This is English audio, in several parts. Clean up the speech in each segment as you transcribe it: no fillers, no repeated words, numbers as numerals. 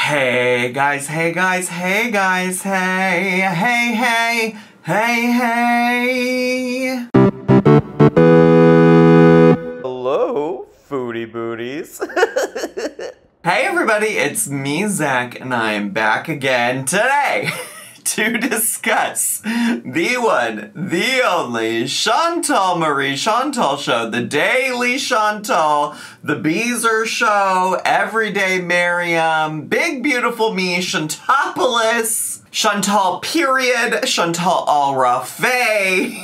Hey guys, hey guys, hey guys, hey, hey, hey, hey, hey. Hello, foodie booties. Hey everybody, it's me, Zach, and I'm back again today to discuss the one, the only Chantal Marie Chantal show, the Daily Chantal, the Beezer show, Everyday Miriam, Big Beautiful Me, Chantopolis, Chantal period, Chantal Al Rafe,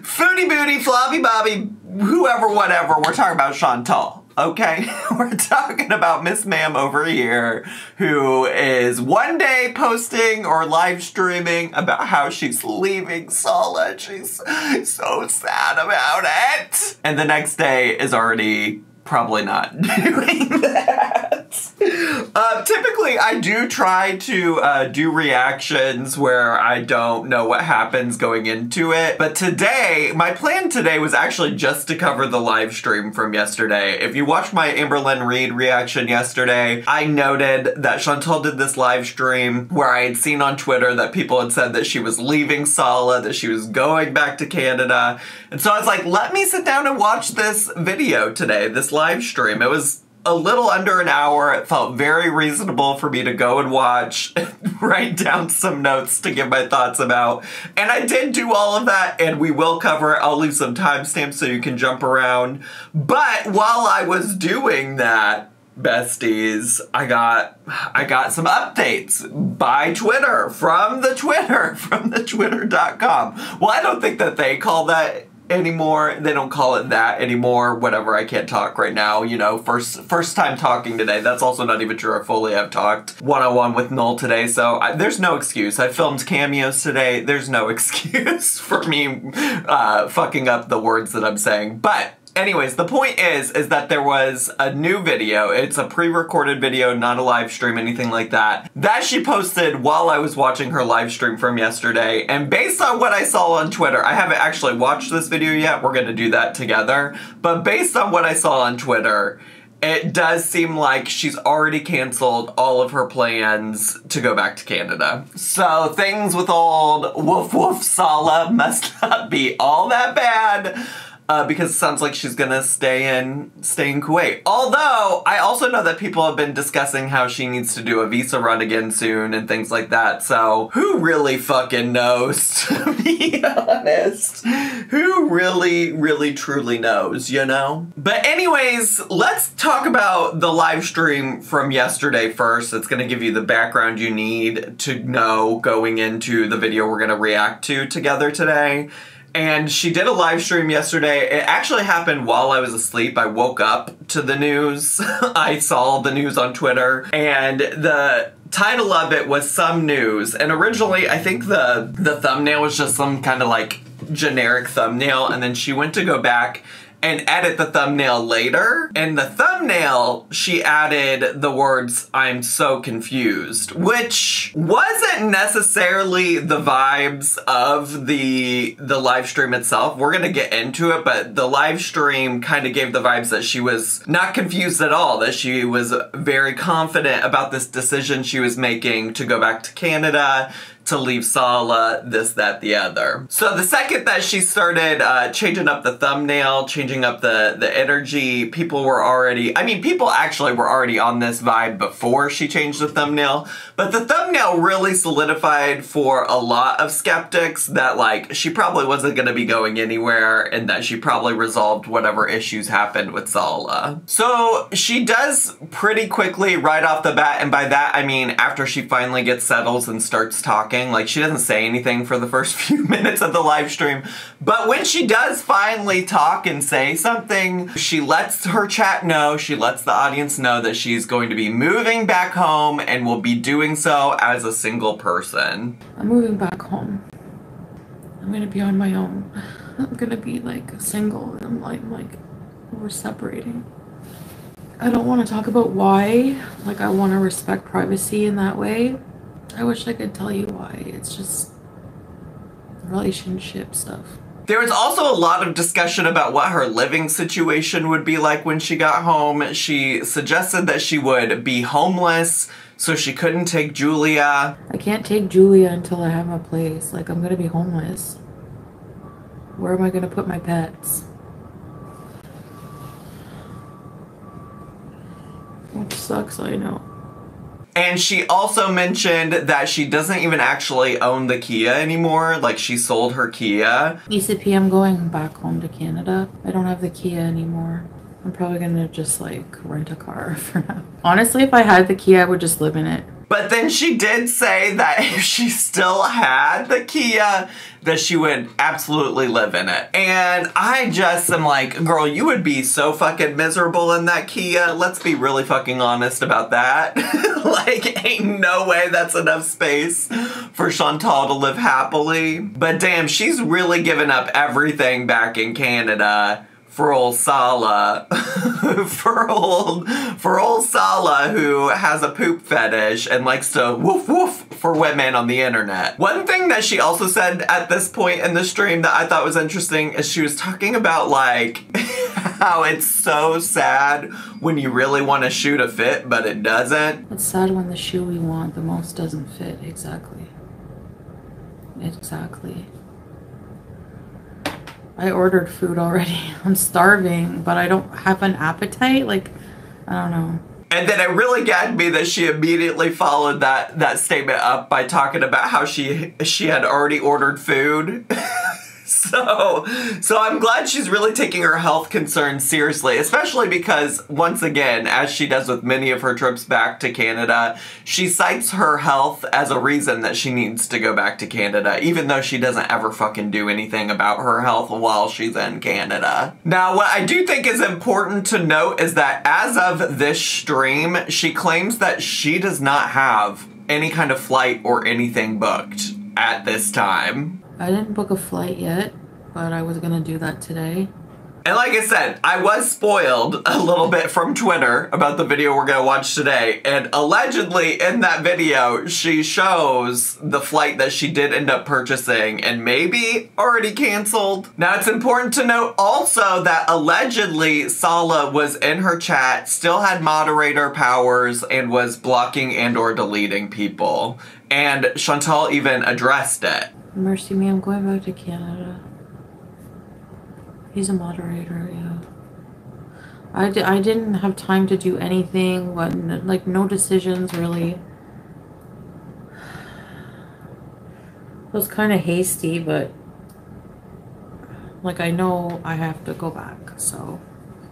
Foodie Booty, Floppy Bobby, whoever, whatever, we're talking about Chantal. Okay, we're talking about Miss Ma'am over here, who is one day posting or live streaming about how she's leaving Sala. She's so sad about it. And the next day is already probably not doing that. Typically, I do try to do reactions where I don't know what happens going into it. But today, my plan today was actually just to cover the live stream from yesterday. If you watched my Amberlynn Reid reaction yesterday, I noted that Chantal did this live stream where I had seen on Twitter that people had said that she was leaving Sala, that she was going back to Canada. And so I was like, let me sit down and watch this video today, this live stream. It was a little under an hour. It felt very reasonable for me to go and watch, write down some notes to give my thoughts about. And I did do all of that, and we will cover it. I'll leave some timestamps so you can jump around. But while I was doing that, besties, I got some updates by Twitter, from the twitter.com. Well, I don't think that they call that anymore. They don't call it that anymore. Whatever, I can't talk right now. You know, first time talking today. That's also not even true. I fully have talked one-on-one with Noel today, so there's no excuse. I filmed cameos today. There's no excuse for me fucking up the words that I'm saying. But anyways, the point is that there was a new video. It's a pre-recorded video, not a live stream, anything like that, that she posted while I was watching her live stream from yesterday. And based on what I saw on Twitter, I haven't actually watched this video yet. We're gonna do that together. But based on what I saw on Twitter, it does seem like she's already canceled all of her plans to go back to Canada. So things with old woof woof Sala must not be all that bad. Because it sounds like she's gonna stay in Kuwait. Although, I also know that people have been discussing how she needs to do a visa run again soon and things like that, so who really fucking knows, to be honest? Who really, really, truly knows, you know? But anyways, let's talk about the live stream from yesterday first. It's gonna give you the background you need to know going into the video we're gonna react to together today. And she did a live stream yesterday. It actually happened while I was asleep. I woke up to the news. I saw the news on Twitter, and the title of it was Some News. And originally, I think the thumbnail was just some kind of like generic thumbnail, and then she went to go back and edit the thumbnail later. In the thumbnail, she added the words, "I'm so confused," which wasn't necessarily the vibes of the live stream itself. We're gonna get into it, but the live stream kind of gave the vibes that she was not confused at all, that she was very confident about this decision she was making to go back to Canada, to leave Sala, this, that, the other. So the second that she started changing up the thumbnail, changing up the energy, people actually were already on this vibe before she changed the thumbnail, but the thumbnail really solidified for a lot of skeptics that, like, she probably wasn't gonna be going anywhere and that she probably resolved whatever issues happened with Sala. So she does pretty quickly right off the bat, and by that I mean after she finally gets settled and starts talking. Like, she doesn't say anything for the first few minutes of the live stream, but when she does finally talk and say something, she lets her chat know, she lets the audience know that she's going to be moving back home and will be doing so as a single person. I'm moving back home. I'm gonna be on my own. I'm gonna be like single, and I'm like we're separating. I don't want to talk about why. Like, I want to respect privacy in that way. I wish I could tell you why. It's just relationship stuff. There was also a lot of discussion about what her living situation would be like when she got home. She suggested that she would be homeless, so she couldn't take Julia. I can't take Julia until I have a place. Like, I'm gonna be homeless. Where am I gonna put my pets? Which sucks, I know. And she also mentioned that she doesn't even actually own the Kia anymore. Like, she sold her Kia. ECP, I'm going back home to Canada. I don't have the Kia anymore. I'm probably gonna just, like, rent a car for now. Honestly, if I had the Kia, I would just live in it. But then she did say that if she still had the Kia, that she would absolutely live in it. And I just am like, girl, you would be so fucking miserable in that Kia. Let's be really fucking honest about that. Like, ain't no way that's enough space for Chantal to live happily. But damn, she's really given up everything back in Canada for old Sala, for old Sala, who has a poop fetish and likes to woof woof for women on the internet. One thing that she also said at this point in the stream that I thought was interesting is she was talking about, like, how it's so sad when you really want a shoe to fit, but it doesn't. It's sad when the shoe we want the most doesn't fit. Exactly. Exactly. I ordered food already. I'm starving, but I don't have an appetite. Like, I don't know. And then it really gagged me that she immediately followed that statement up by talking about how she had already ordered food. So I'm glad she's really taking her health concerns seriously, especially because, once again, as she does with many of her trips back to Canada, she cites her health as a reason that she needs to go back to Canada, even though she doesn't ever fucking do anything about her health while she's in Canada. Now, what I do think is important to note is that as of this stream, she claims that she does not have any kind of flight or anything booked at this time. I didn't book a flight yet, but I was gonna do that today. And like I said, I was spoiled a little bit from Twitter about the video we're gonna watch today. And allegedly in that video, she shows the flight that she did end up purchasing and maybe already canceled. Now it's important to note also that allegedly Sala was in her chat, still had moderator powers, and was blocking and or deleting people. And Chantal even addressed it. Mercy me, I'm going back to Canada. He's a moderator, yeah. I didn't have time to do anything, like no decisions really. It was kind of hasty, but like I know I have to go back, so.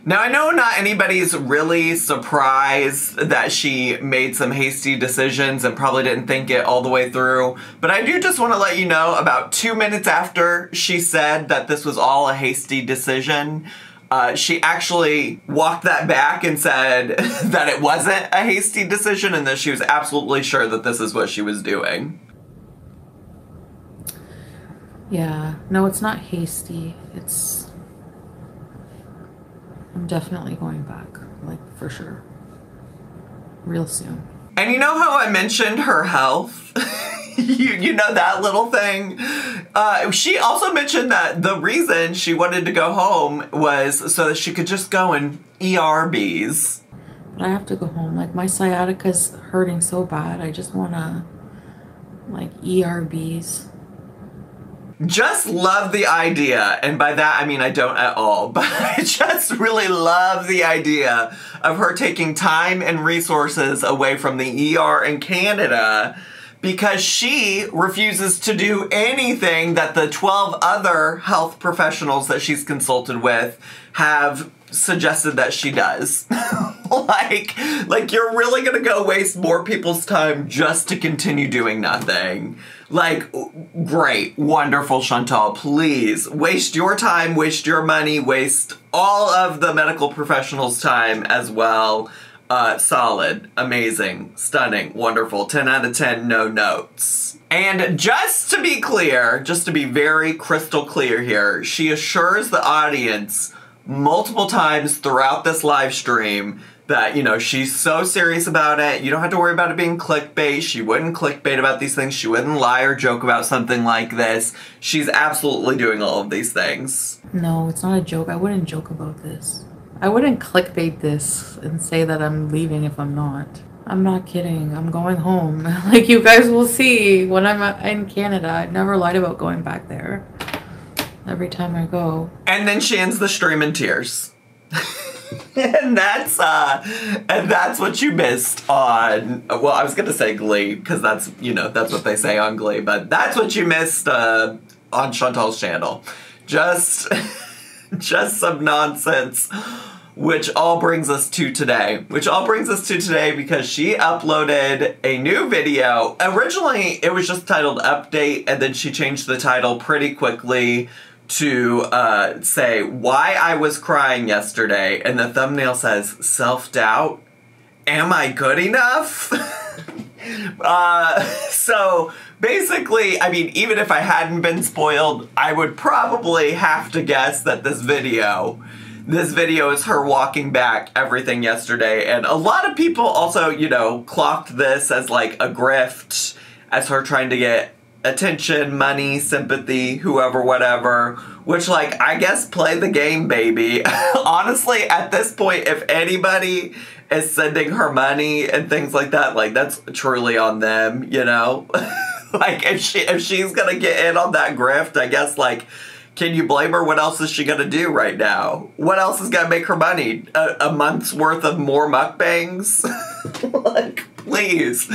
Now, I know not anybody's really surprised that she made some hasty decisions and probably didn't think it all the way through, but I do just want to let you know about 2 minutes after she said that this was all a hasty decision, she actually walked that back and said that it wasn't a hasty decision and that she was absolutely sure that this is what she was doing. Yeah, no, it's not hasty. I'm definitely going back, like, for sure. Real soon. And you know how I mentioned her health? you know that little thing? She also mentioned that the reason she wanted to go home was so that she could just go in ERBs. But I have to go home. Like, my sciatica's hurting so bad. I just want to, like, ERBs. Just love the idea, and by that I mean I don't at all, but I just really love the idea of her taking time and resources away from the ER in Canada because she refuses to do anything that the 12 other health professionals that she's consulted with have suggested that she does. like you're really gonna go waste more people's time just to continue doing nothing. Like, great, wonderful, Chantal, please waste your time, waste your money, waste all of the medical professionals' time as well. Solid, amazing, stunning, wonderful, 10 out of 10, no notes. And just to be clear, just to be very crystal clear here, she assures the audience multiple times throughout this live stream that, you know, she's so serious about it. You don't have to worry about it being clickbait. She wouldn't clickbait about these things. She wouldn't lie or joke about something like this. She's absolutely doing all of these things. No, it's not a joke. I wouldn't joke about this. I wouldn't clickbait this and say that I'm leaving if I'm not. I'm not kidding. I'm going home. Like, you guys will see when I'm in Canada. I've never lied about going back there. Every time I go. And then she ends the stream in tears. and that's what you missed on, well, I was gonna say Glee, because that's, you know, that's what they say on Glee, but that's what you missed on Chantal's channel. Just some nonsense, which all brings us to today. Because she uploaded a new video. Originally, it was just titled Update, and then she changed the title pretty quickly to say why I was crying yesterday, and the thumbnail says, self-doubt? Am I good enough? So basically, I mean, even if I hadn't been spoiled, I would probably have to guess that this video is her walking back everything yesterday, and a lot of people also, you know, clocked this as like a grift, as her trying to get attention, money, sympathy, whoever, whatever, which, like, I guess play the game, baby. Honestly, at this point, if anybody is sending her money and things like that, like, that's truly on them, you know? Like, if she's gonna get in on that grift, I guess, like, can you blame her? What else is she gonna do right now? What else is gonna make her money? A month's worth of more mukbangs? Like, please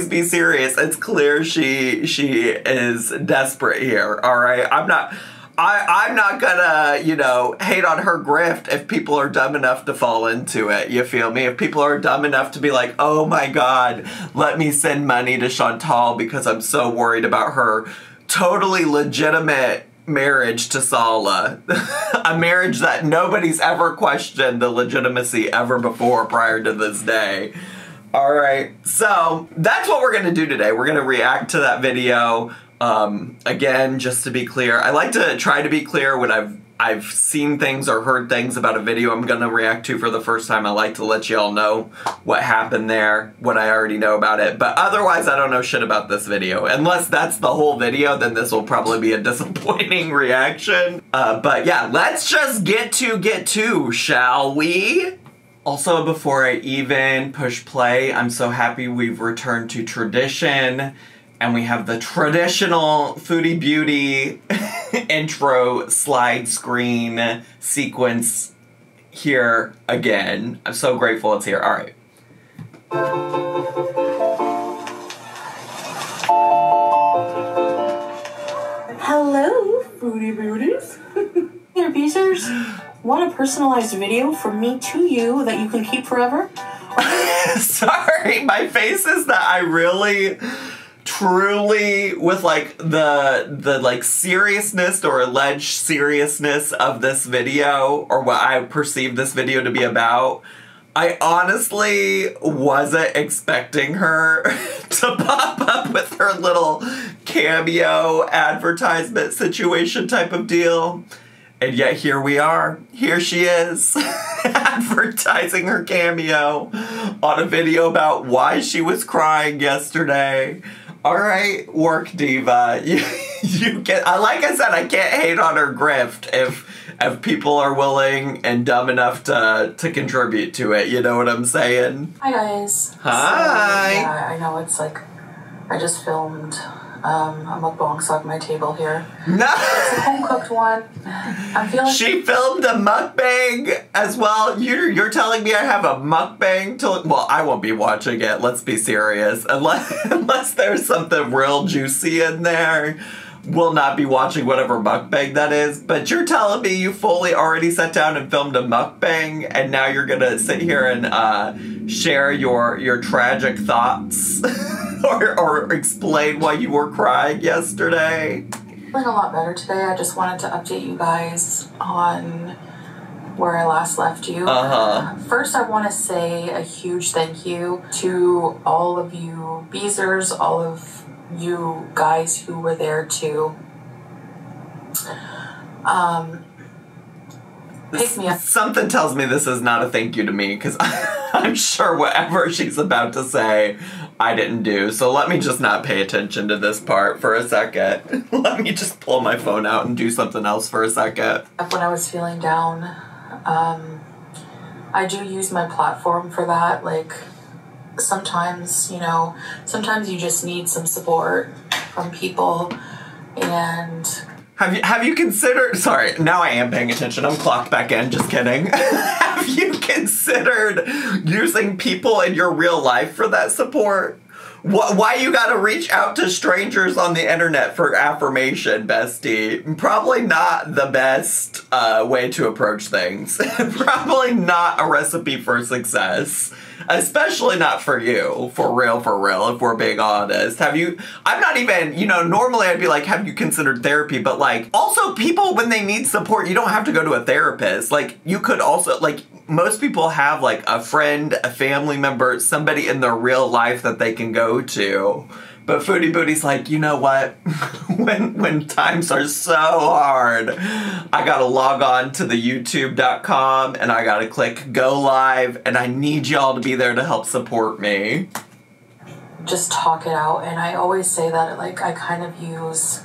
be serious. It's clear she is desperate here, all right? I'm not gonna, you know, hate on her grift if people are dumb enough to fall into it, you feel me? If people are dumb enough to be like, oh my God, let me send money to Chantal because I'm so worried about her totally legitimate marriage to Sala. A marriage that nobody's ever questioned the legitimacy ever before prior to this day. Alright, so that's what we're gonna do today. We're gonna react to that video. Again, just to be clear, I like to try to be clear when I've seen things or heard things about a video I'm gonna react to for the first time. I like to let y'all know what happened there, what I already know about it. But otherwise, I don't know shit about this video. Unless that's the whole video, then this will probably be a disappointing reaction. But yeah, let's just get to, shall we? Also, before I even push play, I'm so happy we've returned to tradition. And we have the traditional Foodie Beauty intro slide screen sequence here again. I'm so grateful it's here. All right. Hello, Foodie Beauties. Here, Beezers. Want a personalized video from me to you that you can keep forever? Sorry, my face is that I really... truly, with like the like seriousness or alleged seriousness of this video, or what I perceive this video to be about, I honestly wasn't expecting her to pop up with her little cameo advertisement situation type of deal. And yet here we are. Here she is, advertising her cameo on a video about why she was crying yesterday. All right, work diva. You get. Like I said, I can't hate on her grift if people are willing and dumb enough to contribute to it. You know what I'm saying? Hi guys. Hi. So, yeah, I know it's like I just filmed a mukbang on my table here. No. It's a home cooked one. I'm feeling. She filmed a mukbang as well. You're telling me I have a mukbang to? Well, I won't be watching it. Let's be serious. Unless there's something real juicy in there, we'll not be watching whatever mukbang that is. But you're telling me you fully already sat down and filmed a mukbang, and now you're gonna sit here and share your tragic thoughts or explain why you were crying yesterday. Feeling a lot better today. I just wanted to update you guys on where I last left you. First, I want to say a huge thank you to all of you Beezers, all of you guys who were there to pick me up. Something tells me this is not a thank you to me, because I'm sure whatever she's about to say, I didn't do. So let me just not pay attention to this part for a second. Let me just pull my phone out and do something else for a second. When I was feeling down, I do use my platform for that. Like, sometimes, you know, sometimes you just need some support from people. And have you considered, sorry, now I am paying attention, I'm clocked back in, just kidding. Have you considered using people in your real life for that support? Why you gotta reach out to strangers on the internet for affirmation, bestie? Probably not the best way to approach things. Probably not a recipe for success. Especially not for you. For real, if we're being honest. I'm not even, you know, normally I'd be like, have you considered therapy? But like, also people, when they need support, you don't have to go to a therapist. Like, you could also, like, most people have like a friend, a family member, somebody in their real life that they can go to. But Foodie Booty's like, you know what? when times are so hard, I gotta log on to the youtube.com and I gotta click go live, and I need y'all to be there to help support me. Just talk it out. And I always say that, like, I kind of use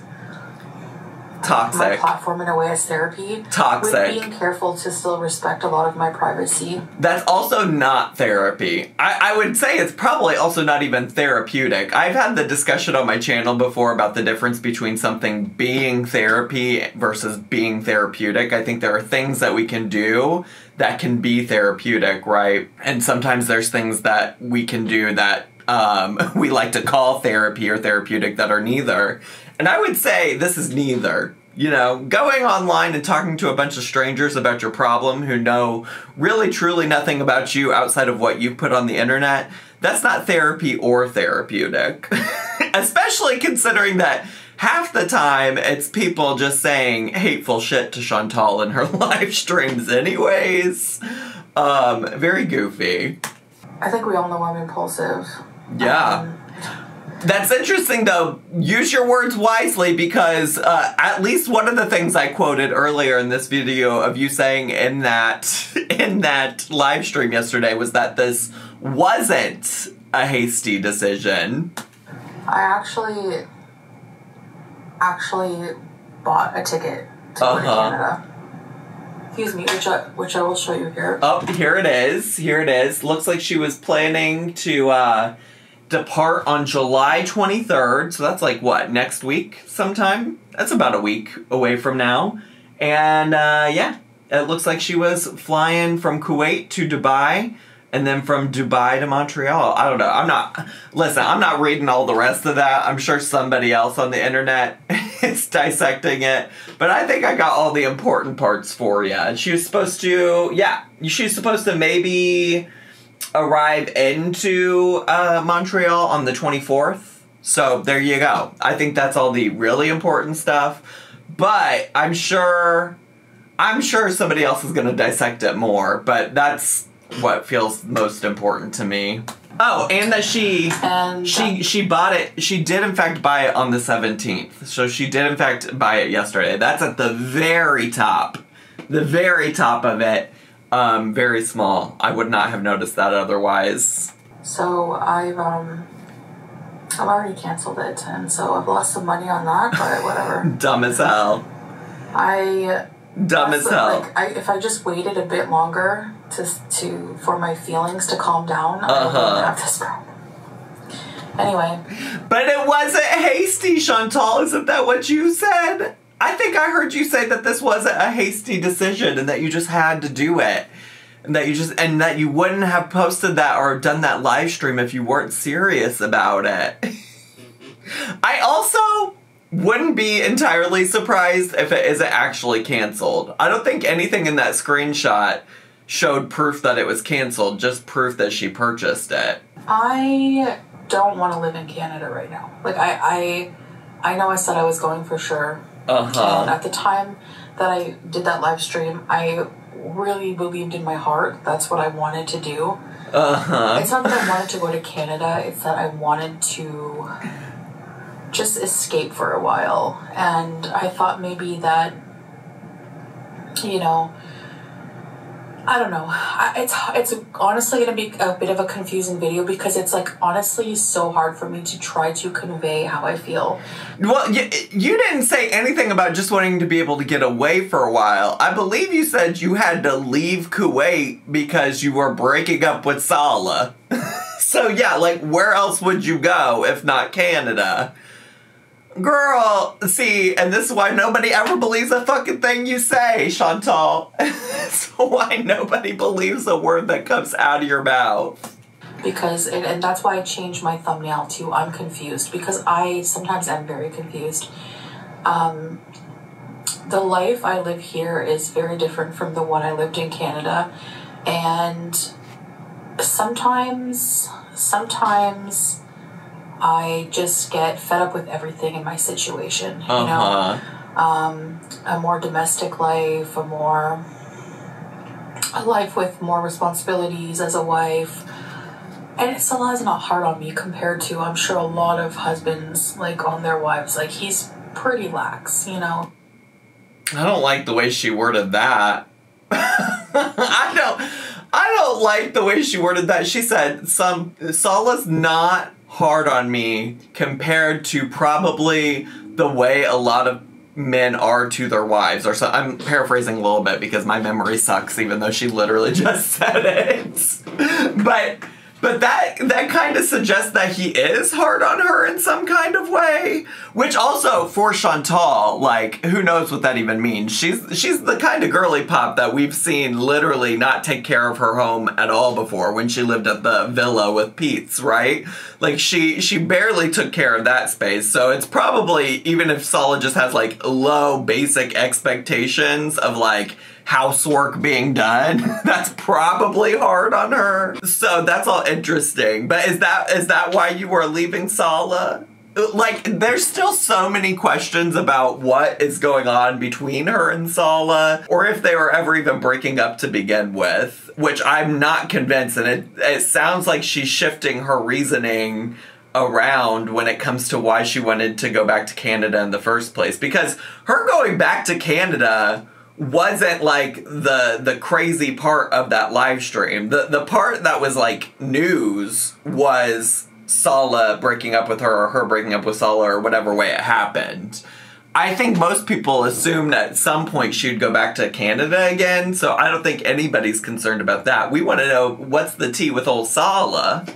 my platform in a way as therapy. Toxic. With being careful to still respect a lot of my privacy. That's also not therapy. I would say it's probably also not even therapeutic. I've had the discussion on my channel before about the difference between something being therapy versus being therapeutic. I think there are things that we can do that can be therapeutic, right? And sometimes there's things that we can do that we like to call therapy or therapeutic that are neither. And I would say this is neither. You know, going online and talking to a bunch of strangers about your problem who know really truly nothing about you outside of what you put on the internet, that's not therapy or therapeutic. Especially considering that half the time it's people just saying hateful shit to Chantal in her live streams anyways. Very goofy. I think we all know I'm impulsive. Yeah. That's interesting, though. Use your words wisely, because at least one of the things I quoted earlier in this video of you saying in that live stream yesterday was that this wasn't a hasty decision. I actually bought a ticket to go to Canada. Excuse me, which I will show you here. Oh, here it is. Here it is. Looks like she was planning to depart on July 23rd, so that's like, what, next week sometime? That's about a week away from now. And, yeah, it looks like she was flying from Kuwait to Dubai, and then from Dubai to Montreal. I don't know. I'm not reading all the rest of that. I'm sure somebody else on the internet is dissecting it. But I think I got all the important parts for you. And she was supposed to, she's supposed to maybe arrive into Montreal on the 24th. So there you go. I think that's all the really important stuff. But I'm sure somebody else is going to dissect it more. But that's what feels most important to me. Oh, and that she bought it. She did in fact buy it on the 17th. So she did in fact buy it yesterday. That's at the very top. The very top of it. Very small. I would not have noticed that otherwise. So I've already canceled it, and so I've lost some money on that, but whatever. Dumb as hell. Dumb as hell. Like, if I just waited a bit longer for my feelings to calm down, I wouldn't have this problem. Anyway. But it wasn't hasty, Chantal. Isn't that what you said? I think I heard you say that this wasn't a hasty decision and that you just had to do it. And that you wouldn't have posted that or done that live stream if you weren't serious about it. I also wouldn't be entirely surprised if it isn't actually canceled. I don't think anything in that screenshot showed proof that it was canceled, just proof that she purchased it. I don't want to live in Canada right now. Like, I know I said I was going for sure. And at the time that I did that live stream, I really believed in my heart that's what I wanted to do. It's not that I wanted to go to Canada, it's that I wanted to just escape for a while. And I thought maybe that, you know, I don't know. It's honestly going to be a bit of a confusing video because it's like honestly so hard for me to try to convey how I feel. Well, you didn't say anything about just wanting to be able to get away for a while. I believe you said you had to leave Kuwait because you were breaking up with Salah. So yeah, like, where else would you go if not Canada? Girl, see, and this is why nobody ever believes a fucking thing you say, Chantal. It's why nobody believes a word that comes out of your mouth. Because, and that's why I changed my thumbnail to I'm confused, because I sometimes am very confused. The life I live here is very different from the one I lived in Canada, and sometimes I just get fed up with everything in my situation, you know? A more domestic life, a life with more responsibilities as a wife. And it still is not hard on me compared to, I'm sure, a lot of husbands, like, on their wives. Like, he's pretty lax, you know? I don't like the way she worded that. I don't like the way she worded that. She said, Sala's not hard on me compared to probably the way a lot of men are to their wives. Or so I'm paraphrasing a little bit because my memory sucks, even though she literally just said it. But that kind of suggests that he is hard on her in some kind of way. Which also, for Chantal, like, who knows what that even means. She's the kind of girly pop that we've seen literally not take care of her home at all before when she lived at the villa with Pete's, right? Like, she barely took care of that space. So it's probably, even if Sala just has, like, low basic expectations of, like, housework being done, that's probably hard on her. So that's all interesting. But is that why you were leaving Sala? Like, there's still so many questions about what is going on between her and Sala, or if they were ever even breaking up to begin with, which I'm not convinced, and it sounds like she's shifting her reasoning around when it comes to why she wanted to go back to Canada in the first place. Because her going back to Canada wasn't like the crazy part of that live stream. The part that was like news was Sala breaking up with her, or her breaking up with Sala, or whatever way it happened. I think most people assumed at some point she'd go back to Canada again, so I don't think anybody's concerned about that. We want to know what's the tea with old Sala.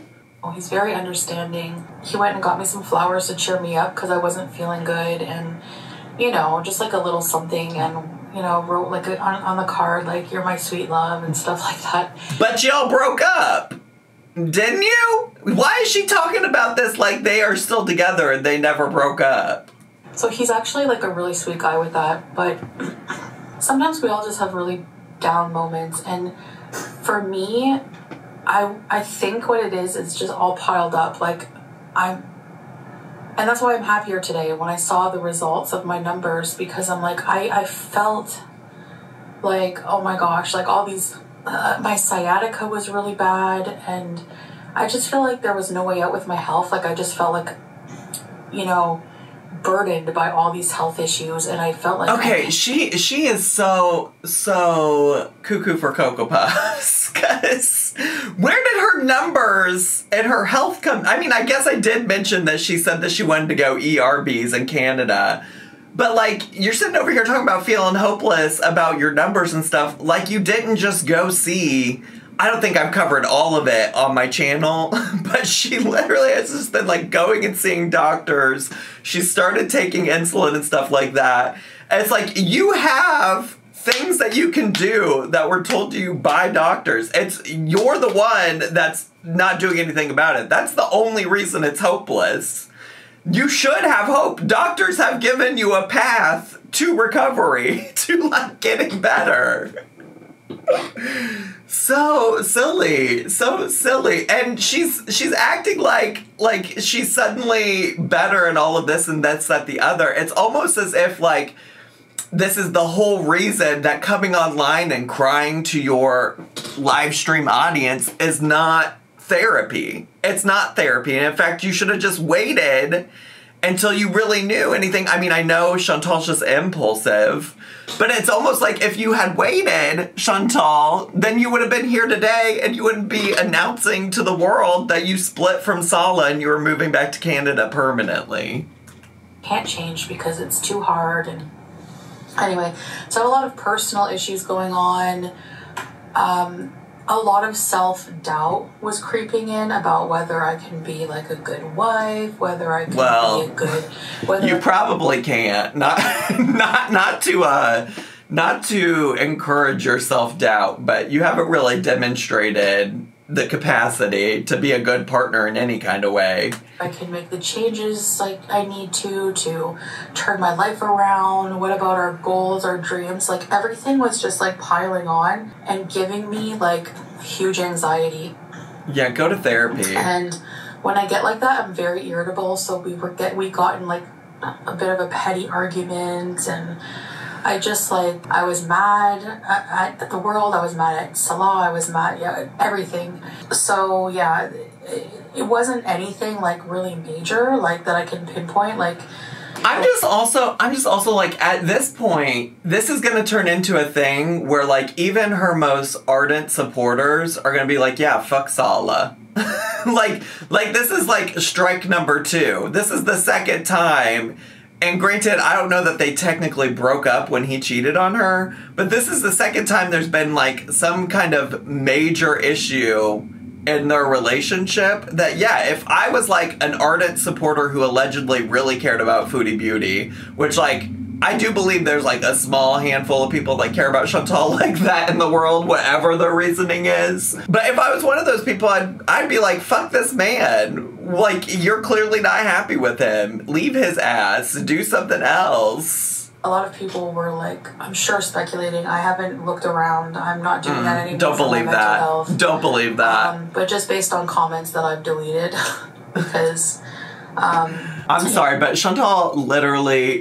Oh, he's very understanding. He went and got me some flowers to cheer me up because I wasn't feeling good, and, you know, just like a little something, and, you know, wrote like on the card, like, you're my sweet love and stuff like that. But y'all broke up, didn't you? Why is she talking about this like they are still together and they never broke up? So he's actually like a really sweet guy with that, but sometimes we all just have really down moments, and for me, I think what it is, it's just all piled up. Like, and that's why I'm happier today when I saw the results of my numbers, because I'm like, I felt like, oh my gosh, like all these, my sciatica was really bad, and I just feel like there was no way out with my health. Like, I just felt like, you know, burdened by all these health issues, and I felt like... Okay, she is so cuckoo for Cocoa Puffs, because where did her numbers and her health come... I mean, I guess I did mention that she said that she wanted to go ERBs in Canada, but, like, you're sitting over here talking about feeling hopeless about your numbers and stuff, like you didn't just go see... I don't think I've covered all of it on my channel, but she literally has just been, like, going and seeing doctors. She started taking insulin and stuff like that. And it's like, you have things that you can do that were told to you by doctors. You're the one that's not doing anything about it. That's the only reason it's hopeless. You should have hope. Doctors have given you a path to recovery, to, like, getting better. So silly. And she's acting like she's suddenly better and all of this and that's that the other. It's almost as if, like, this is the whole reason that coming online and crying to your live stream audience is not therapy. It's not therapy. And in fact, you should have just waited until you really knew anything. I mean, I know Chantal's just impulsive, but it's almost like if you had waited, Chantal, then you would have been here today and you wouldn't be announcing to the world that you split from Sala and you were moving back to Canada permanently. Can't change because it's too hard. And anyway, so I have a lot of personal issues going on. a lot of self-doubt was creeping in about whether I can be like a good wife, whether I can be a good... You probably can't. Not to encourage your self-doubt, but you haven't really demonstrated the capacity to be a good partner in any kind of way. I can make the changes like I need to turn my life around. What about our goals, our dreams? Like everything was just like piling on and giving me like huge anxiety. Yeah, go to therapy. And when I get like that, I'm very irritable. So we got in like a bit of a petty argument, and I was mad at the world, I was mad at Salah, I was mad at everything. So yeah, it wasn't anything like really major like that I can pinpoint. Like I'm just also like at this point, this is gonna turn into a thing where like even her most ardent supporters are gonna be like, yeah, fuck Salah. like this is like strike number 2. This is the second time. And granted, I don't know that they technically broke up when he cheated on her, but this is the second time there's been like some kind of major issue in their relationship that, yeah, if I was like an ardent supporter who allegedly really cared about Foodie Beauty, which like, I do believe there's like a small handful of people that care about Chantal like that in the world, whatever their reasoning is. But if I was one of those people, I'd be like, fuck this man. Like, you're clearly not happy with him. Leave his ass. Do something else. A lot of people were like, I'm sure speculating. I haven't looked around. I'm not doing that anymore. Don't believe that. Don't believe that. But just based on comments that I've deleted, because... I'm sorry, but Chantal literally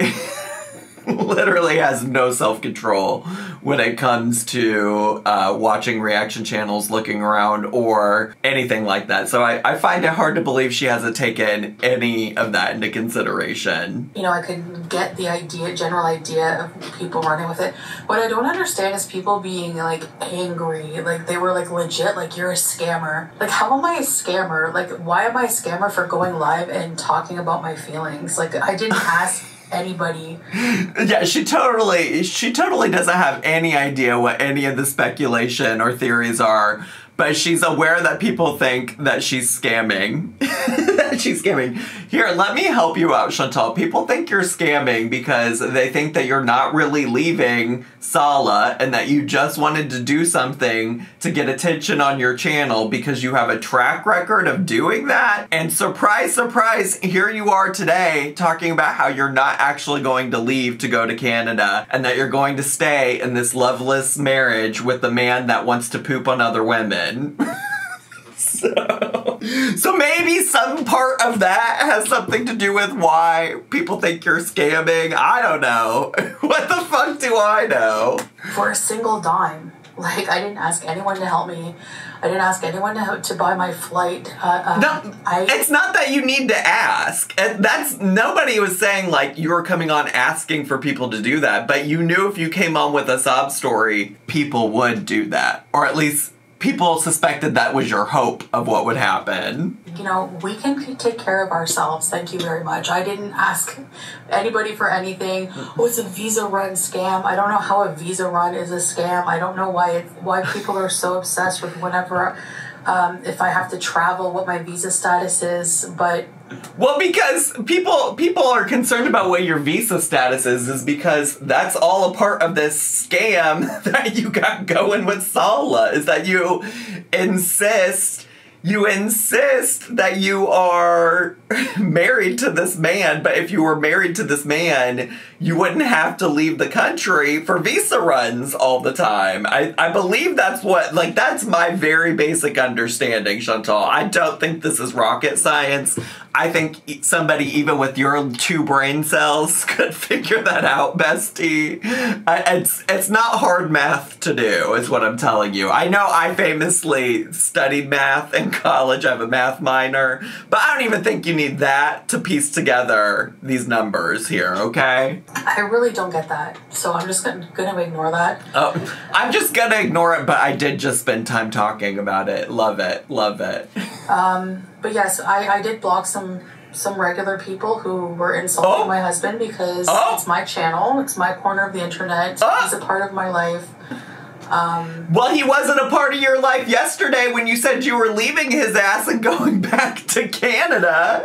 has no self-control when it comes to watching reaction channels, looking around, or anything like that. So I find it hard to believe she hasn't taken any of that into consideration. You know, I could get the general idea of people running with it. What I don't understand is people being, like, angry. Like, they were, like, legit, like, you're a scammer. Like, how am I a scammer? Like, why am I a scammer for going live and talking about my feelings? Like, I didn't ask... anybody. Yeah, she totally doesn't have any idea what any of the speculation or theories are, but she's aware that people think that she's scamming. Here, let me help you out, Chantal. People think you're scamming because they think that you're not really leaving Salah and that you just wanted to do something to get attention on your channel because you have a track record of doing that. And surprise, surprise, here you are today talking about how you're not actually going to leave to go to Canada and that you're going to stay in this loveless marriage with the man that wants to poop on other women. So maybe some part of that has something to do with why people think you're scamming. I don't know. What the fuck do I know? For a single dime. Like, I didn't ask anyone to help me. I didn't ask anyone to buy my flight. No, it's not that you need to ask. Nobody was saying, like, you were coming on asking for people to do that. But you knew if you came on with a sob story, people would do that. Or at least... people suspected that was your hope of what would happen. You know, we can take care of ourselves. Thank you very much. I didn't ask anybody for anything. Oh, it's a visa run scam. I don't know how a visa run is a scam. I don't know why people are so obsessed with whenever, if I have to travel, what my visa status is, but... Well, because people are concerned about what your visa status is because that's all a part of this scam that you got going with Salah, is that you insist that you are married to this man, but if you were married to this man, you wouldn't have to leave the country for visa runs all the time. I believe that's that's my very basic understanding, Chantal. I don't think this is rocket science. I think somebody, even with your 2 brain cells, could figure that out, bestie. It's not hard math to do, is what I'm telling you. I know I famously studied math in college. I have a math minor. But I don't even think you need that to piece together these numbers here, okay? I really don't get that. So I'm just gonna ignore that. Oh, I'm just gonna ignore it, but I did just spend time talking about it. Love it. Love it. But yes, I did block some regular people who were insulting my husband because it's my channel, it's my corner of the internet, he's a part of my life. Well, he wasn't a part of your life yesterday when you said you were leaving his ass and going back to Canada.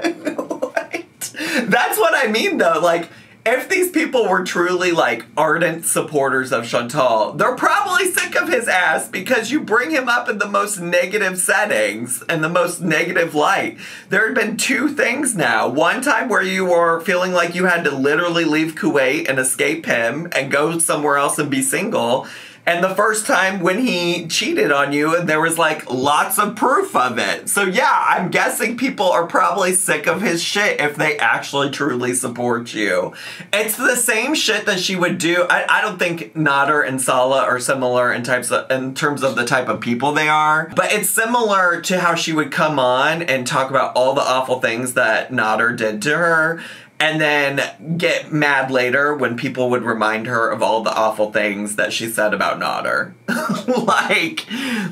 That's what I mean, though. Like, if these people were truly, like, ardent supporters of Chantal, they're probably sick of his ass because you bring him up in the most negative settings and the most negative light. There had been 2 things now. One time where you were feeling like you had to literally leave Kuwait and escape him and go somewhere else and be single. And the first time when he cheated on you, and there was, like, lots of proof of it. So, yeah, I'm guessing people are probably sick of his shit if they actually truly support you. It's the same shit that she would do. I don't think Nader and Salah are similar in terms of the type of people they are. But it's similar to how she would come on and talk about all the awful things that Nader did to her. And then get mad later when people would remind her of all the awful things that she said about Nader.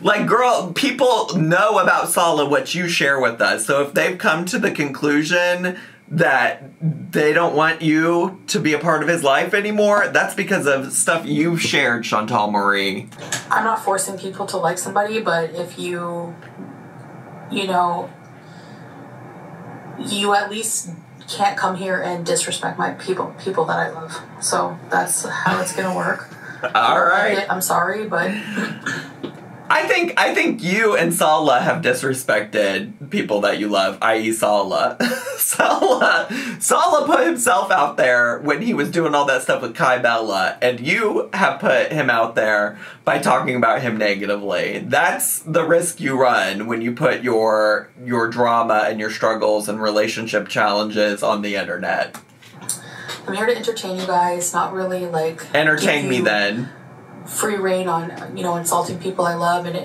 like, girl, people know about Salah what you share with us. So if they've come to the conclusion that they don't want you to be a part of his life anymore, that's because of stuff you've shared, Chantal Marie. I'm not forcing people to like somebody, but if you know, you at least can't come here and disrespect my people that I love. So that's how it's gonna work. All right. I'm sorry, but I think you and Salah have disrespected people that you love, i.e. Salah. Salah put himself out there when he was doing all that stuff with Kai Bella, and you have put him out there by talking about him negatively. That's the risk you run when you put your drama and your struggles and relationship challenges on the internet. I'm here to entertain you guys, not really like entertain me then. Free reign on, you know, insulting people I love and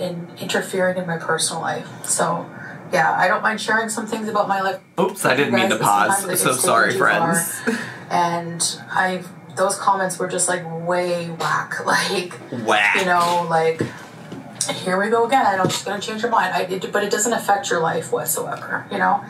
interfering in my personal life. So, yeah, I don't mind sharing some things about my life. Oops, I didn't mean to pause. So sorry, friends. And those comments were just like way whack. Like, whack. You know, like, here we go again. I'm just going to change your mind. But it doesn't affect your life whatsoever, you know?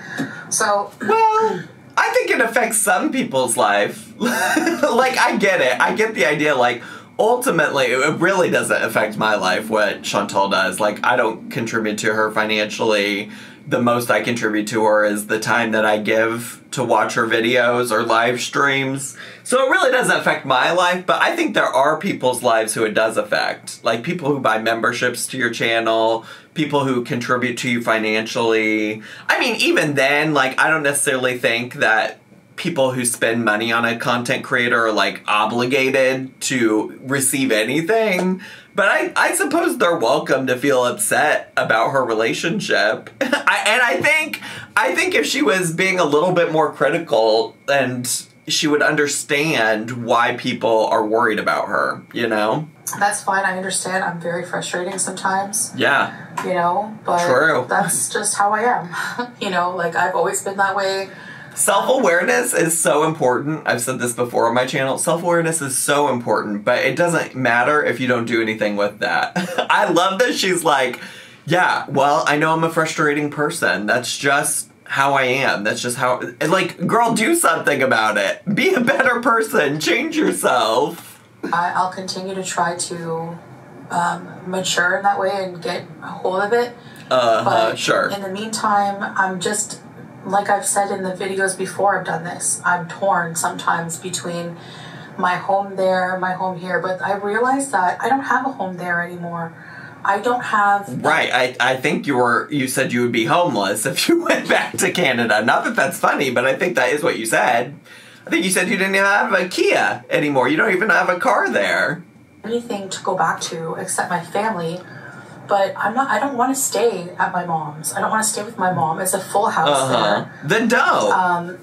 So. Well, I think it affects some people's life. Like, I get it. I get the idea, like, ultimately, it really doesn't affect my life what Chantal does. Like, I don't contribute to her financially. The most I contribute to her is the time that I give to watch her videos or live streams. So it really doesn't affect my life, but I think there are people's lives who it does affect. Like, people who buy memberships to your channel, people who contribute to you financially. I mean, even then, like, I don't necessarily think that people who spend money on a content creator are, like, obligated to receive anything. But I suppose they're welcome to feel upset about her relationship. I think if she was being a little bit more critical, and she would understand why people are worried about her, you know? That's fine, I understand. I'm very frustrating sometimes. Yeah. You know, but true. That's just how I am. You know, like, I've always been that way. Self-awareness is so important. I've said this before on my channel. Self-awareness is so important, but it doesn't matter if you don't do anything with that. I love that she's like, yeah, well, I know I'm a frustrating person. That's just how I am. That's just how, like, girl, do something about it. Be a better person. Change yourself. I'll continue to try to mature in that way and get a hold of it. But sure. In the meantime, I'm just, like I've said in the videos before I've done this, I'm torn sometimes between my home there, my home here, but I realize that I don't have a home there anymore. I don't have... Right, I think you said you would be homeless if you went back to Canada. Not that that's funny, but I think that is what you said. I think you said you didn't even have a Kia anymore. You don't even have a car there. Anything to go back to except my family. But I don't want to stay at my mom's. I don't want to stay with my mom. It's a full house there. Then don't.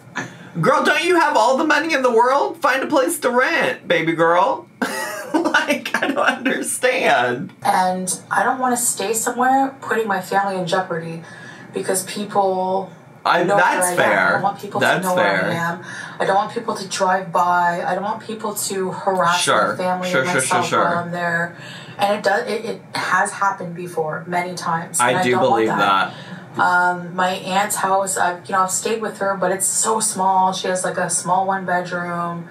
Girl, don't you have all the money in the world? Find a place to rent, baby girl. Like, I don't understand. And I don't want to stay somewhere putting my family in jeopardy because people know that's where I fair. am. I don't want people to know where I am. I don't want people to drive by. I don't want people to harass my family and myself while I'm there. And it has happened before many times. I do believe that. My aunt's house, I've stayed with her, but it's so small. She has like a small 1-bedroom.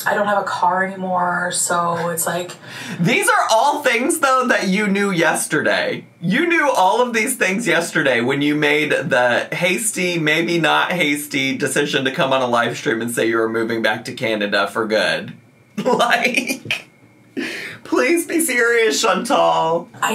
I don't have a car anymore, so it's like... These are all things, though, that you knew yesterday. You knew all of these things yesterday when you made the hasty, maybe not hasty, decision to come on a live stream and say you were moving back to Canada for good. Like... Please be serious, Chantal. I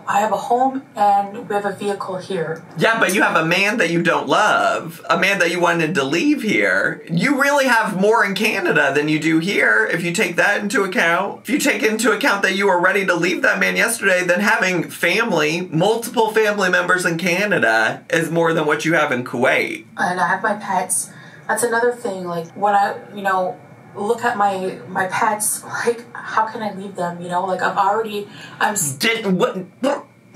have a home and we have a vehicle here. Yeah, but you have a man that you don't love. A man that you wanted to leave here. You really have more in Canada than you do here, if you take that into account. If you take into account that you were ready to leave that man yesterday, then having family, multiple family members in Canada is more than what you have in Kuwait. And I have my pets. That's another thing. Like, when I, look at my pets, like, how can I leave them, like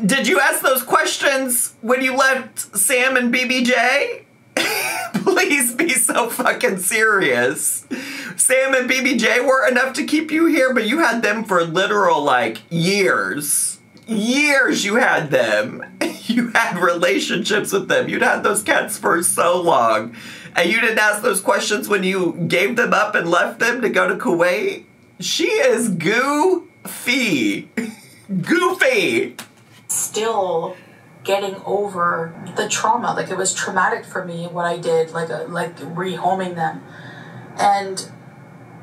Did you ask those questions when you left Sam and BBJ? Please be so fucking serious. Sam and BBJ were enough to keep you here, but you had them for literal, like, years. Years you had them. You had relationships with them. You'd had those cats for so long. And you didn't ask those questions when you gave them up and left them to go to Kuwait? She is goofy. Goofy. Still getting over the trauma. Like, it was traumatic for me what I did, like rehoming them. And,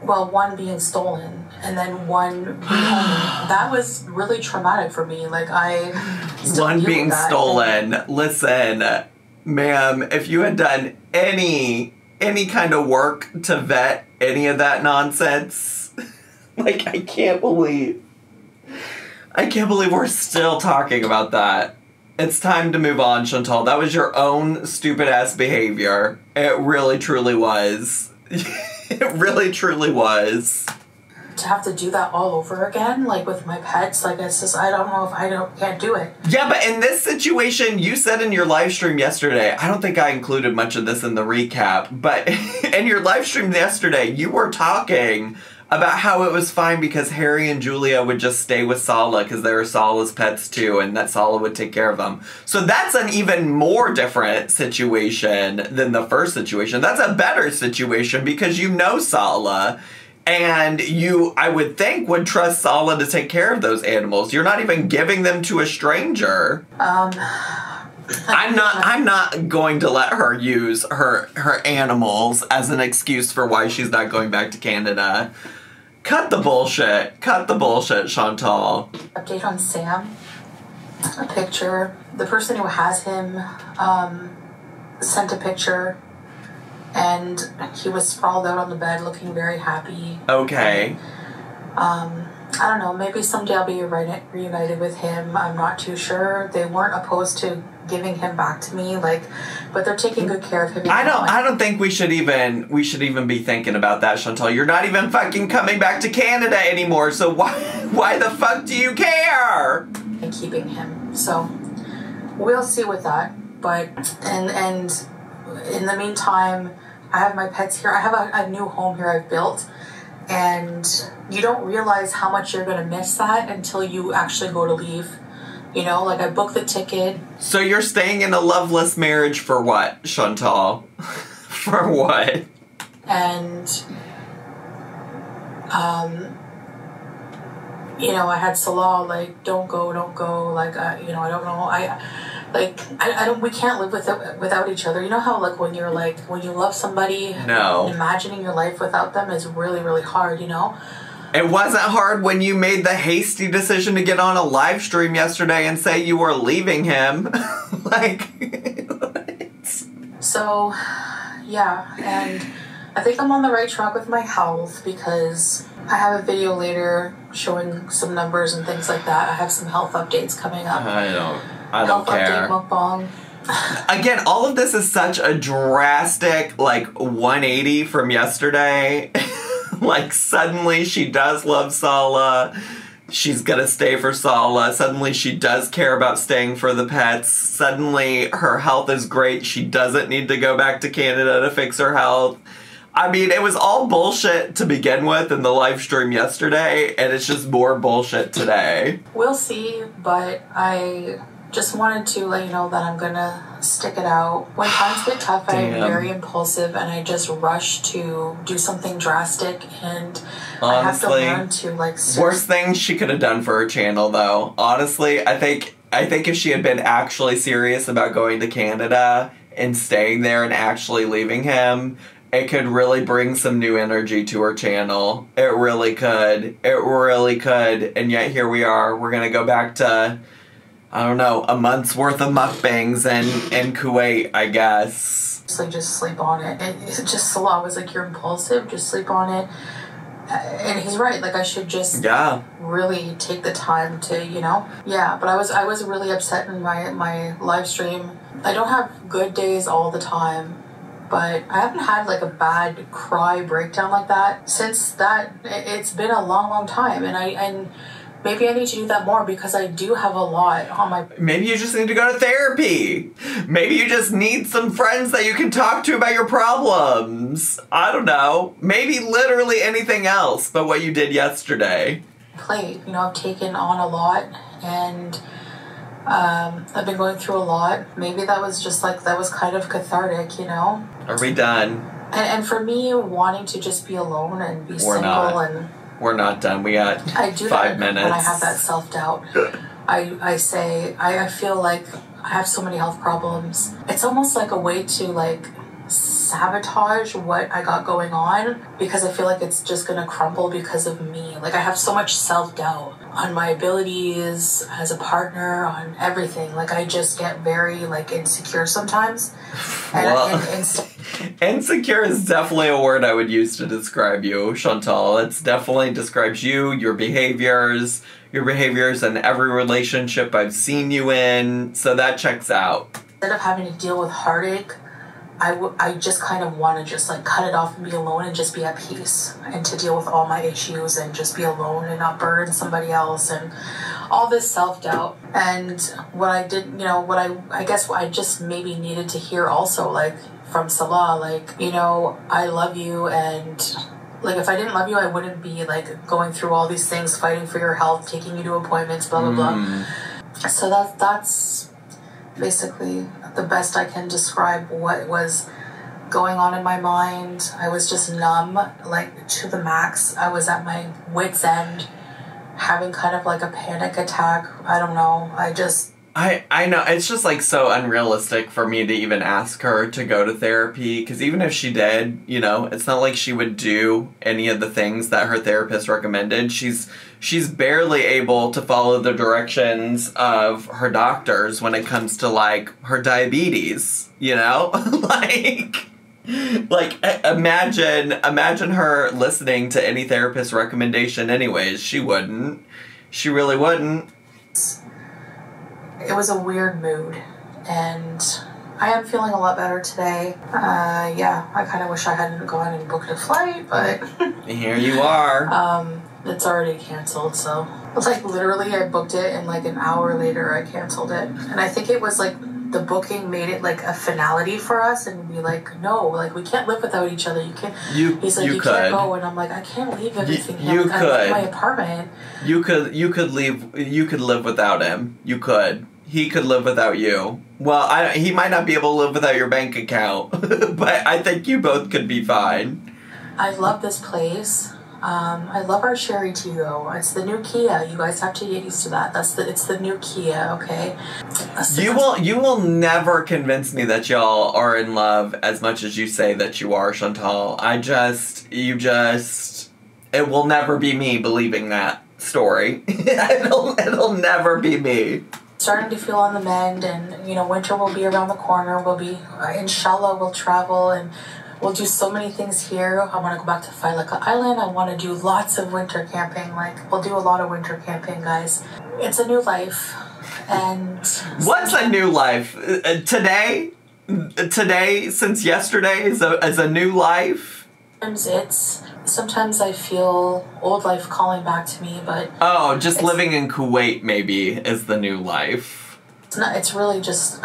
well, one being stolen and then one rehoming. That was really traumatic for me. Like, one being stolen. Listen, ma'am, if you had done any kind of work to vet any of that nonsense, like, I can't believe we're still talking about that. It's time to move on, Chantal. That was your own stupid-ass behavior. It really, truly was. It really, truly was. To have to do that all over again, like with my pets, like, it's just, I don't know if can't do it. Yeah, but in this situation, you said in your live stream yesterday, I don't think I included much of this in the recap, but in your live stream yesterday, you were talking about how it was fine because Harry and Julia would just stay with Sala because they were Sala's pets too, and that Sala would take care of them. So that's an even more different situation than the first situation. That's a better situation because you know Sala. And you, I would think, would trust Sala to take care of those animals. You're not even giving them to a stranger. I'm not going to let her use her animals as an excuse for why she's not going back to Canada. Cut the bullshit. Cut the bullshit, Chantal. Update on Sam. A picture. The person who has him sent a picture. And he was sprawled out on the bed looking very happy. Okay. And, I don't know, maybe someday I'll be reunited with him. I'm not too sure. They weren't opposed to giving him back to me, like, but they're taking good care of him. I don't think we should even be thinking about that, Chantal. You're not even fucking coming back to Canada anymore, so why the fuck do you care? And keeping him. So we'll see with that. But and in the meantime, I have my pets here. I have a new home here I've built, and you don't realize how much you're going to miss that until you actually go to leave. Like, I booked the ticket. So you're staying in a loveless marriage for what, Chantal? For what? And, I had Salah, like, don't go, like, I don't know, we can't live without each other. You know how, like, when you love somebody, imagining your life without them is really, really hard, It wasn't hard when you made the hasty decision to get on a live stream yesterday and say you were leaving him. Like, what? So, yeah, and I think I'm on the right track with my health because I have a video later showing some numbers and things like that. I have some health updates coming up. I don't health care. Update mukbang. Again, all of this is such a drastic, like, 180 from yesterday. Like, suddenly she does love Sala. She's gonna stay for Sala. Suddenly she does care about staying for the pets. Suddenly her health is great. She doesn't need to go back to Canada to fix her health. I mean, it was all bullshit to begin with in the live stream yesterday, and it's just more bullshit today. We'll see, but I just wanted to let you know that I'm gonna stick it out. When times get tough, I am Damn. very impulsive and I just rush to do something drastic, and Honestly, I have to learn to like... Worst thing she could have done for her channel, though. Honestly, I think if she had been actually serious about going to Canada and staying there and actually leaving him, it could really bring some new energy to her channel. It really could. It really could. And yet here we are. We're gonna go back to, I don't know, a month's worth of mukbangs in Kuwait, I guess. So just sleep on it. And it's just Salah was like, you're impulsive, just sleep on it. And he's right, like I should just really take the time to, you know? Yeah, but I was really upset in my live stream. I don't have good days all the time, but I haven't had like a bad cry breakdown like that since that. It's been a long time, and maybe I need to do that more because I do have a lot on my... Maybe you just need to go to therapy. Maybe you just need some friends that you can talk to about your problems. I don't know. Maybe literally anything else but what you did yesterday. Plate, you know, I've taken on a lot, and I've been going through a lot. Maybe that was just like, that was kind of cathartic, you know? Are we done? And for me, wanting to just be alone and be single and... We're not done. We got 5 minutes. When I have that self-doubt, I say, I feel like I have so many health problems. It's almost like a way to like sabotage what I got going on because I feel like it's just gonna crumble because of me. Like I have so much self-doubt on my abilities as a partner, on everything. Like I just get very like insecure sometimes. Insecure is definitely a word I would use to describe you, Chantal. It definitely describes you, your behaviors in every relationship I've seen you in, so that checks out. Instead of having to deal with heartache, I just kind of want to just like cut it off and be alone and just be at peace and to deal with all my issues and just be alone and not burden somebody else and all this self-doubt. And what I did, you know, I guess what I just maybe needed to hear also, like from Salah, like, you know, I love you, and like if I didn't love you, I wouldn't be like going through all these things, fighting for your health, taking you to appointments, blah, blah, blah. So that's basically the best I can describe what was going on in my mind. I was just numb, like to the max. I was at my wit's end, having kind of like a panic attack. I don't know. I know, it's just like so unrealistic for me to even ask her to go to therapy, because even if she did, you know, it's not like she would do any of the things that her therapist recommended. She's barely able to follow the directions of her doctors when it comes to like her diabetes, you know? like imagine her listening to any therapist recommendation anyways. She wouldn't. She really wouldn't. It was a weird mood, and I am feeling a lot better today. Yeah, I kind of wish I hadn't gone and booked a flight, but... Here you are. It's already canceled, so... Like, literally, I booked it, and like an hour later, I canceled it. And I think it was like, the booking made it like a finality for us, and be like, no, like, we can't live without each other. You can't... He's like, you can't go, and I'm like, I can't leave everything here. Like, I love my apartment. You could live without him. You could. He could live without you. Well, he might not be able to live without your bank account, but I think you both could be fine. I love this place. I love our cherry tea, though. It's the new Kia. You guys have to get used to that. It's the new Kia, okay? You will never convince me that y'all are in love as much as you say that you are, Chantal. It will never be me believing that story. It'll never be me. Starting to feel on the mend, and you know, winter will be around the corner. We'll be inshallah, we'll travel and we'll do so many things here. I want to go back to Failaka Island. I want to do lots of winter camping. Like, we'll do a lot of winter camping, guys. It's a new life. And what's a new life? Today, since yesterday is a new life. Sometimes I feel old life calling back to me, but... Oh, just living in Kuwait, maybe, is the new life. It's really just...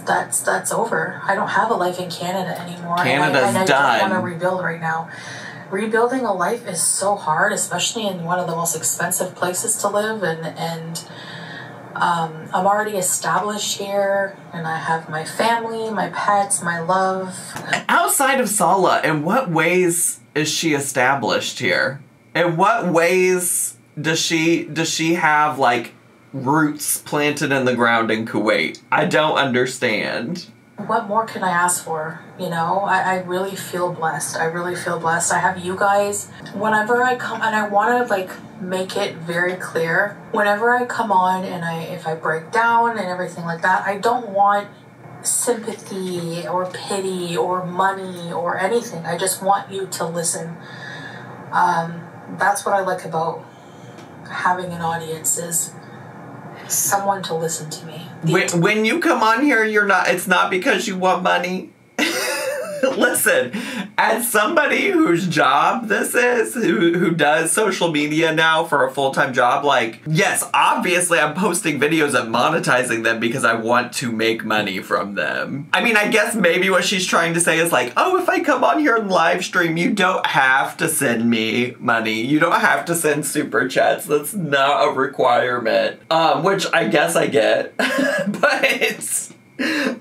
That's over. I don't have a life in Canada anymore. Canada's I done. don't want to rebuild right now. Rebuilding a life is so hard, especially in one of the most expensive places to live, and I'm already established here, and I have my family, my pets, my love. Outside of Sala, in what ways is she established here? In what ways does she have, like, roots planted in the ground in Kuwait? I don't understand. What more can I ask for? You know, I really feel blessed. I really feel blessed. I have you guys. Whenever I come, and I want to, like, make it very clear, whenever I come on and if I break down and everything like that, I don't want sympathy or pity or money or anything. I just want you to listen. That's what I like about having an audience, is someone to listen to me. When you come on here, it's not because you want money. Listen, as somebody whose job this is, who does social media now for a full-time job, like, yes, obviously I'm posting videos and monetizing them because I want to make money from them. I mean, I guess maybe what she's trying to say is like, oh, if I come on here and live stream, you don't have to send me money. You don't have to send super chats. That's not a requirement. Which I guess I get. But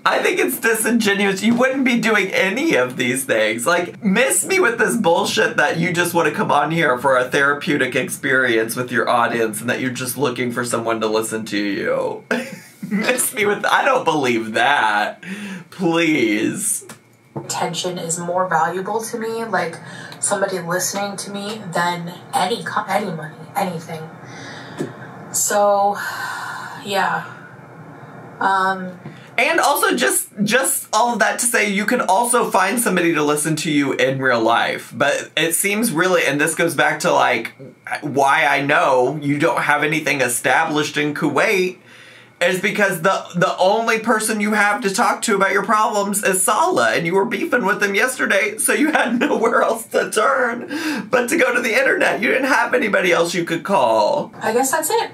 I think it's disingenuous. You wouldn't be doing any of these things. Like, miss me with this bullshit that you just want to come on here for a therapeutic experience with your audience and that you're just looking for someone to listen to you. Miss me with... I don't believe that. Please. Attention is more valuable to me, like somebody listening to me, than any money, anything. So, yeah. And also, just all of that to say, you can also find somebody to listen to you in real life. But it seems really, and this goes back to, like, why I know you don't have anything established in Kuwait, is because the only person you have to talk to about your problems is Sala, and you were beefing with him yesterday, so you had nowhere else to turn but to go to the internet. You didn't have anybody else you could call. I guess that's it.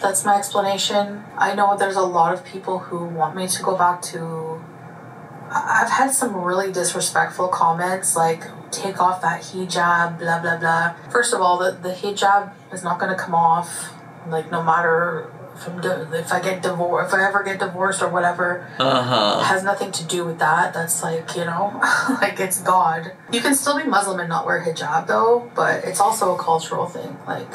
That's my explanation. I know there's a lot of people who want me to go back to... I've had some really disrespectful comments, like, take off that hijab, blah, blah, blah. First of all, the hijab is not going to come off, like, no matter if I ever get divorced or whatever. It has nothing to do with that. That's, like, you know, like, it's God. You can still be Muslim and not wear hijab, though, but it's also a cultural thing, like...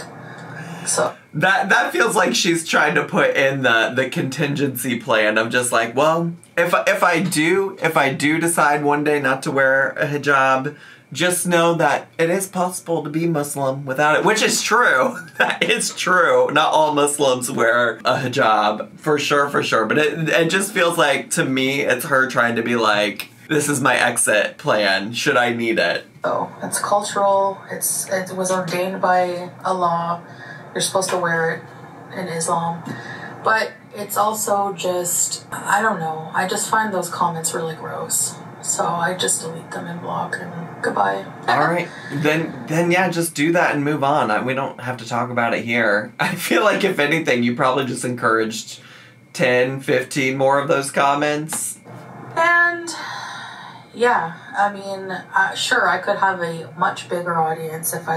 So that feels like she's trying to put in the contingency plan of just like, well, if I do decide one day not to wear a hijab, just know that it is possible to be Muslim without it, which is true. That is true. Not all Muslims wear a hijab, for sure. But it just feels like, to me, it's her trying to be like, this is my exit plan, should I need it. Oh, it's cultural. It was ordained by Allah. You're supposed to wear it in Islam. But it's also just, I don't know. I just find those comments really gross. So I just delete them and block and goodbye. All right. Then yeah, just do that and move on. We don't have to talk about it here. I feel like if anything, you probably just encouraged 10, 15 more of those comments. And yeah, I mean, sure, I could have a much bigger audience if I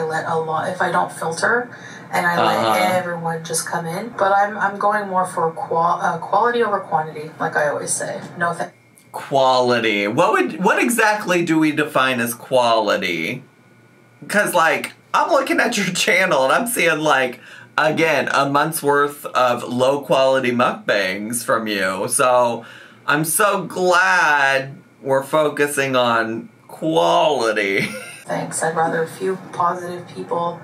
don't filter. And I let everyone just come in. But I'm going more for quality over quantity, like I always say. No thanks. Quality. What exactly do we define as quality? Because, like, I'm looking at your channel and I'm seeing, like, again, a month's worth of low-quality mukbangs from you. So I'm so glad we're focusing on quality. Thanks. I'd rather a few positive people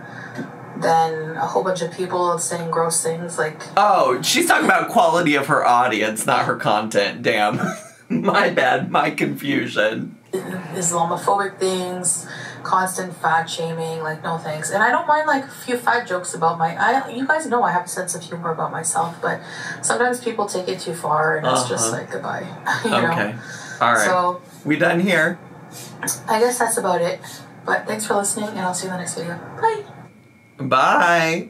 than a whole bunch of people saying gross things, like... Oh, she's talking about quality of her audience, not her content. Damn. My bad. My confusion. Islamophobic things, constant fat shaming, like, no thanks. And I don't mind, like, a few fat jokes about you guys know I have a sense of humor about myself, but sometimes people take it too far, and it's just like, goodbye. You know? Okay. All right. So, we done here. I guess that's about it. But thanks for listening, and I'll see you in the next video. Bye! Bye.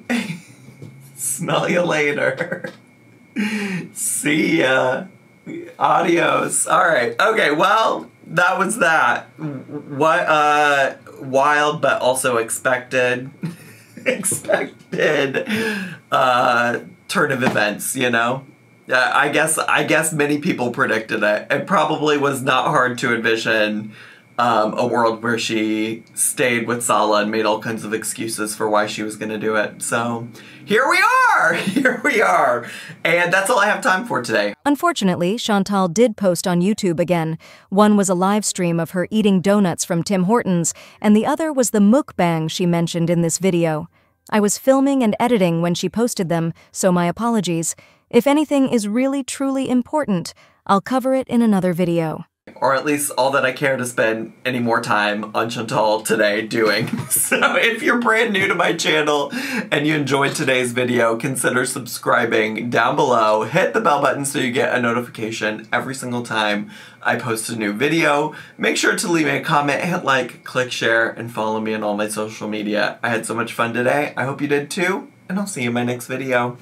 Smell you later. See ya. Adios. All right. Okay, well, that was that. What wild but also expected turn of events, you know? Yeah, I guess many people predicted it. It probably was not hard to envision a world where she stayed with Sala and made all kinds of excuses for why she was going to do it. So here we are! Here we are! And that's all I have time for today. Unfortunately, Chantal did post on YouTube again. One was a live stream of her eating donuts from Tim Hortons, and the other was the mukbang she mentioned in this video. I was filming and editing when she posted them, so my apologies. If anything is really truly important, I'll cover it in another video. Or at least all that I care to spend any more time on Chantal today doing. So if you're brand new to my channel and you enjoyed today's video, consider subscribing down below. Hit the bell button so you get a notification every single time I post a new video. Make sure to leave me a comment, hit like, click share, and follow me on all my social media. I had so much fun today. I hope you did too, and I'll see you in my next video.